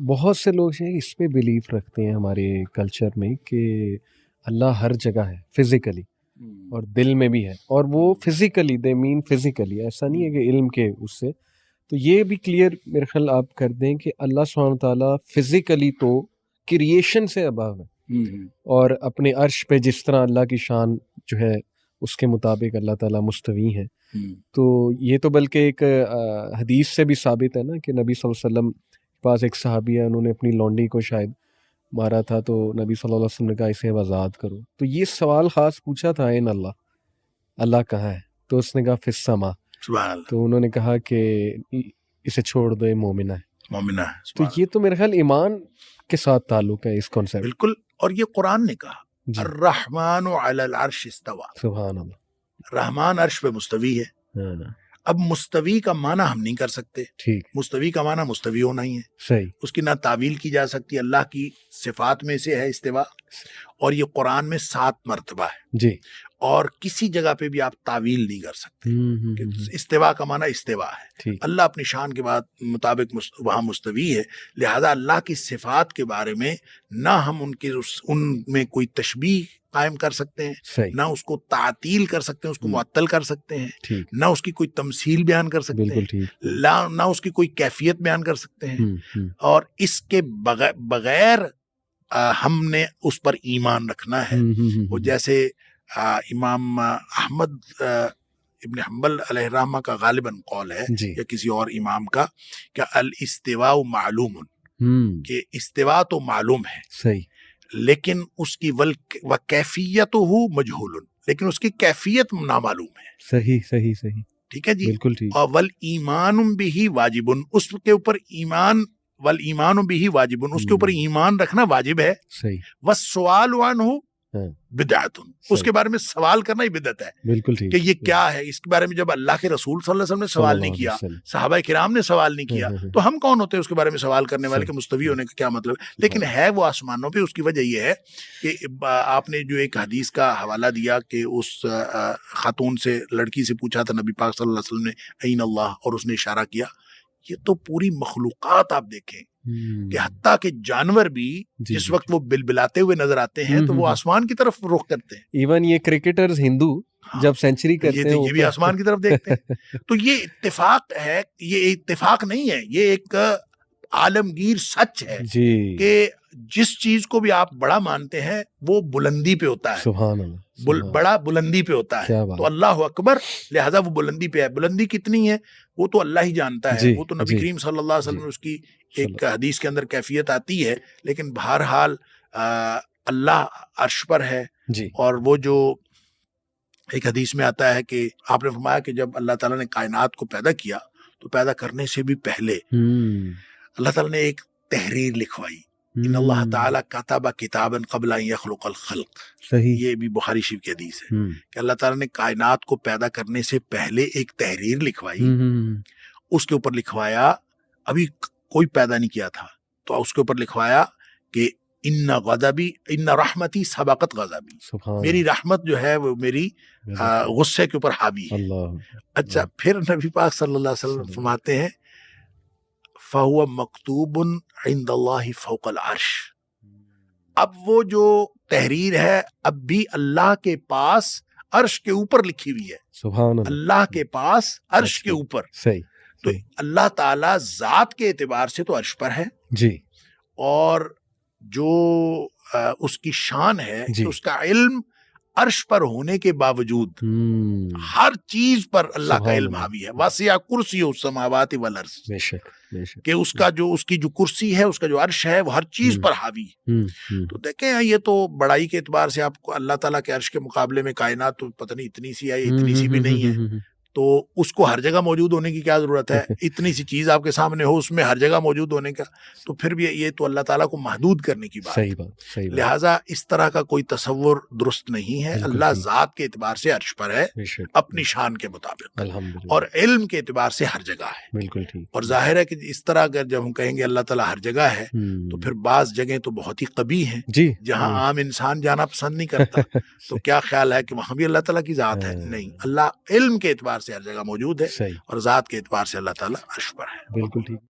بہت سے لوگ ہیں اس پہ بلیف رکھتے ہیں ہمارے کلچر میں کہ اللہ ہر جگہ ہے فزیکلی اور دل میں بھی ہے, اور وہ فزیکلی دے مین فزیکلی, ایسا نہیں ہے کہ علم کے اس سے. تو یہ بھی کلیئر میرے خیال آپ کر دیں کہ اللہ سبحانہ تعالیٰ فزیکلی تو کریشن سے ابو ہے, اور اپنے عرش پہ جس طرح اللہ کی شان جو ہے اس کے مطابق اللہ تعالیٰ مستوی ہیں. تو یہ تو بلکہ ایک حدیث سے بھی ثابت ہے نا کہ نبی صلی اللہ علیہ وسلم کے پاس ایک صحابی ہے, انہوں نے اپنی لونڈی کو شاید مارا تھا, تو نبی صلی اللہ علیہ وسلم نے کہا اسے آزاد کرو. تو یہ سوال خاص پوچھا تھا این اللہ کہاں ہے؟ تو اس نے کہا فی السما. تو انہوں نے کہا کہ اسے چھوڑ دو, یہ مومنہ ہے. تو یہ تو میرے خیال ایمان کے ساتھ تعلق ہے اس کانسیپٹ. بالکل, اور یہ قرآن نے کہا الرحمن علی العرش استوى. سبحان اللہ. رحمان عرش پہ مستوی ہے. اب مستوی کا معنی ہم نہیں کر سکتے. ٹھیک. مستوی کا معنی مستوی ہونا ہی ہے. صحیح. اس کی نہ تعویل کی جا سکتی. اللہ کی صفات میں سے ہے استوا, اور یہ قرآن میں 7 مرتبہ ہے. جی. اور کسی جگہ پہ بھی آپ تعویل نہیں کر سکتے. استوا کا معنی استوا ہے. اللہ اپنی شان کے مطابق وہاں مستوی ہے. لہذا اللہ کی صفات کے بارے میں نہ ہم ان میں کوئی تشبیہ قائم کر سکتے ہیں, نہ اس کو تعطیل کر سکتے ہیں, اس کو معطل کر سکتے ہیں, نہ اس کی کوئی تمثیل بیان کر سکتے ہیں, نہ اس کی کوئی کیفیت بیان کر سکتے ہیں. اور اس کے بغیر ہم نے اس پر ایمان رکھنا ہے. وہ جیسے امام احمد ابن حنبل علیہ الرحمہ کا غالباً قول ہے یا کسی اور امام کا کہ الاستواء معلوم, کہ استواء تو معلوم ہے. صحیح. لیکن اس کی کیفیت ہو مجہول, لیکن اس کی کیفیت نامعلوم ہے. صحیح صحیح صحیح. ٹھیک ہے جی. بالکل ٹھیک. اور والایمان بہ واجب, اس کے اوپر ایمان, والایمان بہ واجب, اس کے اوپر ایمان رکھنا واجب ہے. صحیح. والسؤال عنہ بدعت, اس کے بارے میں سوال کرنا ہی بدعت ہے. بالکل ٹھیک. کہ یہ کیا ہے, اس کے بارے میں جب اللہ کے رسول صلی اللہ علیہ وسلم نے سوال نہیں کیا, صحابہ کرام نے سوال نہیں کیا, تو ہم کون ہوتے ہیں اس کے بارے میں سوال کرنے والے, کہ مستوی ہونے کا کیا مطلب ہے. لیکن ہے وہ آسمانوں پہ. اس کی وجہ یہ ہے کہ آپ نے جو ایک حدیث کا حوالہ دیا کہ اس خاتون سے, لڑکی سے پوچھا تھا نبی پاک صلی اللہ علیہ وسلم نے این اللہ, اور اس نے اشارہ کیا. یہ تو پوری مخلوقات آپ دیکھیں کہ حتیٰ کہ جانور بھی جس وقت وہ بلبلاتے ہوئے نظر آتے ہیں تو وہ آسمان کی طرف رخ کرتے ہیں. ایون یہ کرکٹرز ہندو جب سینچری کرتے ہیں یہ بھی آسمان کی طرف دیکھتے ہیں. تو یہ اتفاق ہے, یہ اتفاق نہیں ہے, یہ ایک عالمگیر سچ ہے کہ جس چیز کو بھی آپ بڑا مانتے ہیں وہ بلندی پہ ہوتا ہے. سبحان اللہ. بڑا بلندی پہ ہوتا ہے. تو اللہ اکبر, لہذا وہ بلندی پہ ہے. بلندی کتنی ہے وہ تو اللہ ہی جانتا ہے. وہ تو نبی کریم صلی اللہ علیہ وسلم اس کی ایک حدیث کے اندر کیفیت آتی ہے. لیکن بہرحال اللہ عرش پر ہے. اور وہ جو ایک حدیث میں آتا ہے کہ آپ نے فرمایا کہ جب اللہ تعالیٰ نے کائنات کو پیدا کیا تو پیدا کرنے سے بھی پہلے اللہ تعالیٰ نے ایک تحریر لکھوائی. ان اللہ تعالیٰ کتب کتابا قبل ان یخلق الخلق. یہ بھی بخاری شریف کی حدیث ہے کہ اللہ تعالیٰ نے کائنات کو پیدا کرنے سے پہلے ایک تحریر لکھوائی. اس کے اوپر لکھوایا, ابھی کوئی پیدا نہیں کیا تھا, تو اس کے اوپر لکھوایا کہ ان غضبی ان رحمتی سبقت غضبی, میری رحمت جو ہے وہ میری غصے کے اوپر حاوی ہے. اچھا, پھر نبی پاک صلی اللہ علیہ وسلم فرماتے ہیں فَهُوَ مَكْتُوبٌ عِنْدَ اللَّهِ فَوْقَ الْعَرْشِ. اب وہ جو تحریر ہے اب بھی اللہ کے پاس عرش کے اوپر لکھی ہوئی ہے. سبحان اللہ. اللہ کے پاس عرش کے اوپر. صحیح. تو اللہ تعالیٰ ذات کے اعتبار سے تو عرش پر ہے جی, اور جو اس کی شان ہے اس کا علم عرش پر ہونے کے باوجود ہر چیز پر اللہ کا علم حاوی ہے. واسع کرسی السماوات والارض. بے شک کہ اس کا جو اس کی جو کرسی ہے, اس کا جو عرش ہے, وہ ہر چیز پر حاوی ہے. تو دیکھیں یہ تو بڑائی کے اعتبار سے آپ کو اللہ تعالیٰ کے عرش کے مقابلے میں کائنات تو پتہ نہیں اتنی سی ہے, اتنی سی بھی نہیں ہے. تو اس کو ہر جگہ موجود ہونے کی کیا ضرورت ہے؟ اتنی سی چیز آپ کے سامنے ہو, اس میں ہر جگہ موجود ہونے کا, تو پھر بھی یہ تو اللہ تعالیٰ کو محدود کرنے کی بات. صحیح بات. لہٰذا اس طرح کا کوئی تصور درست نہیں ہے. اللہ ذات کے اعتبار سے عرش پر ہے اپنی شان کے مطابق, اور علم کے اعتبار سے ہر جگہ ہے. بالکل ٹھیک. اور ظاہر ہے کہ اس طرح اگر جب ہم کہیں گے اللہ تعالیٰ ہر جگہ ہے, تو پھر بعض جگہیں تو بہت ہی قبیح ہیں جہاں عام انسان جانا پسند نہیں کرتا. تو کیا خیال ہے کہ وہاں بھی اللہ تعالیٰ کی ذات ہے؟ نہیں, اللہ علم کے اعتبار سے ہر جگہ موجود ہے, اور ذات کے اعتبار سے اللہ تعالیٰ عرش پر ہے. بالکل ٹھیک.